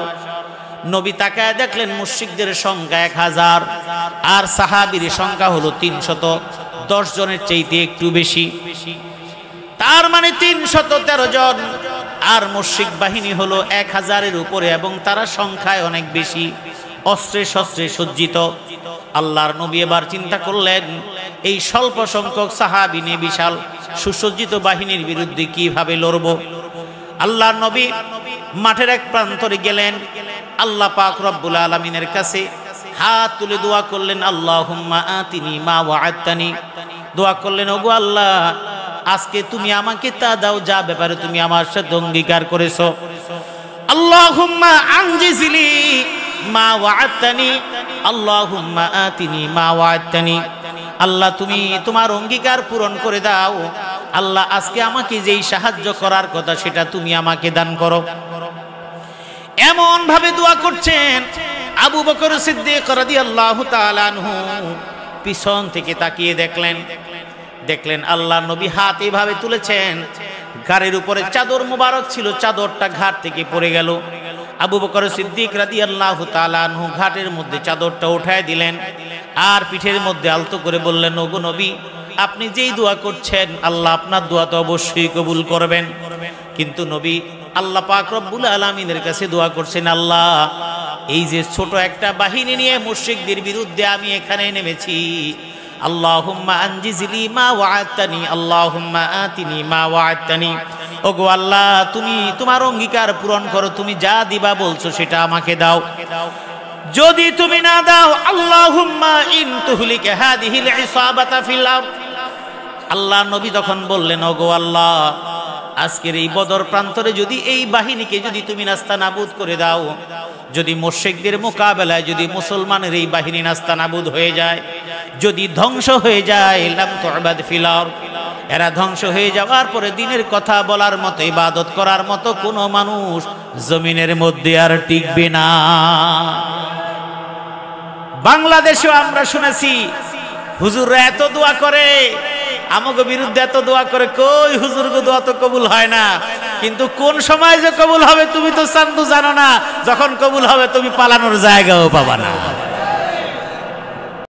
নবী তাকায় দেখলেন মুশরিকদের সংখ্যা 1000 আর সাহাবীর সংখ্যা হলো 310 জনের চাইতে একটু বেশি। তার মানে 313 জন, আর মুশরিক বাহিনী হলো 1000-এর উপরে এবং তারা সংখ্যায় অনেক বেশি, অস্ত্রে শস্ত্রে সজ্জিত। আল্লাহর নবী এবার চিন্তা করলেন, এই স্বল্প সংখ্যক সাহাবী নিয়ে বিশাল সুসজ্জিত বাহিনীর বিরুদ্ধে কিভাবে লড়ব। আল্লাহর নবী মাঠের এক প্রান্তরে গেলেন, আল্লাহ পাক রব্বুল আলামিনের কাছে হাত তুলে দোয়া করলেন, আল্লাহুম্মা আতিনি মা ওয়া'আদতানি। দোয়া করলেন, ওগো আল্লাহ, আজকে তুমি আমাকে তা দাও যা ব্যাপারে তুমি আমার সাথে অঙ্গীকার করেছো। আল্লাহুম্মা আনজিজলি মা ওয়া'আদতানি, আল্লাহুম্মা আতিনি মা ওয়া'আদতানি। আল্লাহ, তুমি তোমার অঙ্গীকার পূরণ করে দাও। আল্লাহ, আজকে আমাকে যেই সাহায্য করার কথা সেটা তুমি আমাকে দান করো। এমন ভাবে দোয়া করছেন, আবু বকর সিদ্দিক রাদিয়াল্লাহু তাআলা আনহু পিছন থেকে তাকিয়ে দেখলেন আল্লাহর নবী হাত এভাবে তুলেছেন, ঘাড়ের উপরে চাদর মোবারক ছিল, চাদরটা ঘাট থেকে পড়ে গেল। আবু বকর সিদ্দিক রাদিয়াল্লাহু তাআলা আনহু ঘাটের মধ্যে চাদরটা উঠায় দিলেন আর পিঠের মধ্যে আলতো করে বললেন, ওগো নবী, আপনি যেই দোয়া করছেন আল্লাহ আপনার দোয়া তো অবশ্যই কবুল করবেন। কিন্তু নবী আল্লাহ পাক রব্বুল আলামিনের কাছে দোয়া করছেন, আল্লাহ, এই যে ছোট একটা বাহিনী নিয়ে মুশরিকদের বিরুদ্ধে আমি এখানে নেমেছি, আল্লাহুম্মা আনজিজলি মা ওয়া'আদতানি, আল্লাহুম্মা আতিনি মা ওয়া'আদতানি। ওগো আল্লাহ, তুমি তোমার অঙ্গীকার পূরণ করো, তুমি যা দিবা বলছো সেটা আমাকে দাও। যদি তুমি না দাও, আল্লাহুম্মা ইন তুহলিক হাদিহিল ইসাবাতা ফিল আরদ। আল্লাহ নবী তখন বললেন, ওগো আল্লাহ, আজকের এই বদর প্রান্তরে যদি এই বাহিনীকে যদি তুমি নাস্তানাবুদ করে দাও, যদি মুশরিকদের মোকাবেলায় যদি মুসলমানের এই বাহিনী নাস্তানাবুদ হয়ে যায়, যদি ধ্বংস হয়ে যায়, লাম তু'বাদ ফিল আরদ, এরা ধ্বংস হয়ে যাওয়ার পরে দিনের কথা বলার মতো, ইবাদত করার মতো কোনো মানুষ জমিনের মধ্যে আর টিকবে না। বাংলাদেশেও আমরা শুনেছি হুজুররা এত দোয়া করে, আমাকে বিরুদ্ধে এত দোয়া করে, কই হুজুরকে দোয়া তো কবুল হয় না। কিন্তু কোন সময় যে কবুল হবে তুমি তো চান্দু জানো না, যখন কবুল হবে তুমি পালানোর জায়গাও পাবা না।